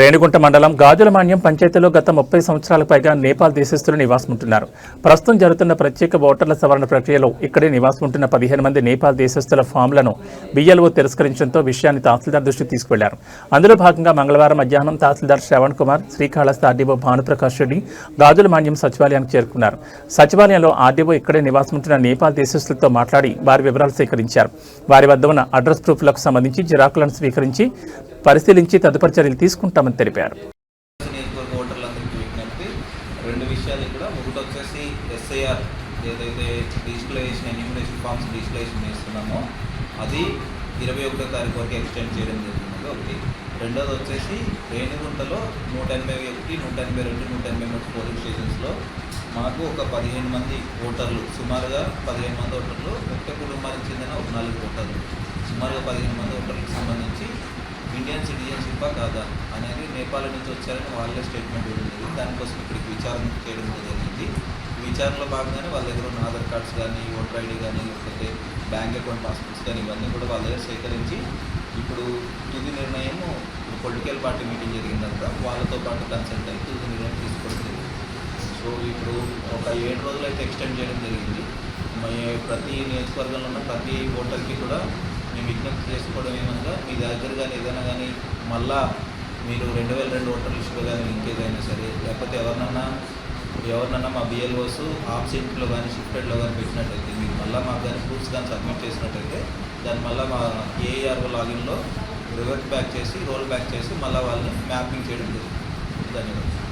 రేణిగుంట మండలం గాజులమాన్యం పంచాయతీలో గత 30 సంవత్సరాలకు పైగా నేపాల్ దేశస్తులు నివాసముంటున్నారు. ప్రస్తుతం జరుగుతున్న ప్రత్యేక ఓటర్ల సవరణ ప్రక్రియలో ఇక్కడే నివాసముంటున్న 15 మంది నేపాల్ దేశస్తుల ఫామ్లను BLO తిరస్కరించడంతో విషయాన్ని తహసీల్దార్ దృష్టికి తీసుకువెళ్లారు. అందులో భాగంగా మంగళవారం మధ్యాహ్నం తహసీల్దార్ శ్రవణ్ కుమార్, శ్రీకాళహస్తి ఆర్డీఓ భానుప్రకాష్ రెడ్డి గాజులమాన్యం సచివాలయానికి చేరుకున్నారు. సచివాలయంలో ఆర్డీఓ ఇక్కడే నివాసముంటున్న నేపాల్ దేశస్తులతో మాట్లాడి వారి వివరాలు సేకరించారు. వారి వద్ద ఉన్న అడ్రస్ ప్రూఫ్లకు సంబంధించి జిరాకులను స్వీకరించి పరిశీలించి తదుపరి చర్యలు తీసుకుంటామని తెలిపారు. రెండు విషయాలు ఇక్కడ ఒకటి వచ్చేసి SIR ఏదైతే డిజిటలైజేషన్ ఎన్యూమరేషన్ ఫామ్స్ డిజిటలైజేషన్ చేస్తున్నామో అది 21వ తారీఖు వరకు ఎక్స్టెండ్ చేయడం జరుగుతుంది ఒకటి. రెండోది వచ్చేసి రేణిగుంటలో 181, 182, 183 పోలింగ్ స్టేషన్స్లో మాకు ఒక 15 మంది ఓటర్లు, సుమారుగా 15 మంది ఓటర్లు, ఒక్క కుటుంబానికి చెందిన ఒక 4 ఓటర్లు, సుమారుగా 15 మంది ఓటర్లకు సంబంధించి ఇండియన్ సిటిజన్షిప్పా కాదా అనేది నేపాల్ నుంచి వచ్చారని వాళ్ళే స్టేట్మెంట్ ఇవ్వడం జరిగింది. దానికోసం ఇక్కడికి విచారణ చేయడం జరిగింది. విచారణలో భాగంగానే వాళ్ళ దగ్గర ఉన్న ఆధార్ కార్డ్స్ కానీ, ఓటర్ ID కానీ, లేకపోతే బ్యాంక్ అకౌంట్ పాస్బుక్స్ కానీ ఇవన్నీ కూడా వాళ్ళ దగ్గర సేకరించి ఇప్పుడు తుది నిర్ణయం పొలిటికల్ పార్టీ మీటింగ్ జరిగిందంతా వాళ్ళతో పాటు కన్సల్ట్ అయ్యి తుది నిర్ణయం తీసుకోవడం జరిగింది. సో ఇప్పుడు ఒక 7 రోజులు అయితే ఎక్స్టెండ్ చేయడం జరిగింది. ప్రతి నియోజకవర్గంలో ఉన్న ప్రతి ఓటర్కి కూడా మేము విజ్ఞప్తి చేసుకోవడం ఏమనగా మీ దగ్గర కానీ ఏదైనా కానీ మళ్ళా మీరు 2002 ఓటర్ లిస్టులో కానీ ఇంకేజ్ అయినా సరే, లేకపోతే ఎవరినన్నా మా BLOs ఆబ్సెంట్లో కానీ షిఫ్టెడ్లో కానీ పెట్టినట్టయితే మీరు మళ్ళీ మాకు కానీ ప్రూఫ్స్ కానీ సబ్మిట్ చేసినట్టయితే దాన్ని మళ్ళీ మా AARO లాగిన్లో రివర్ట్ బ్యాక్ చేసి రోల్ బ్యాక్ చేసి మళ్ళీ వాళ్ళని మ్యాపింగ్ చేయడం జరుగుతుంది. ధన్యవాదాలు.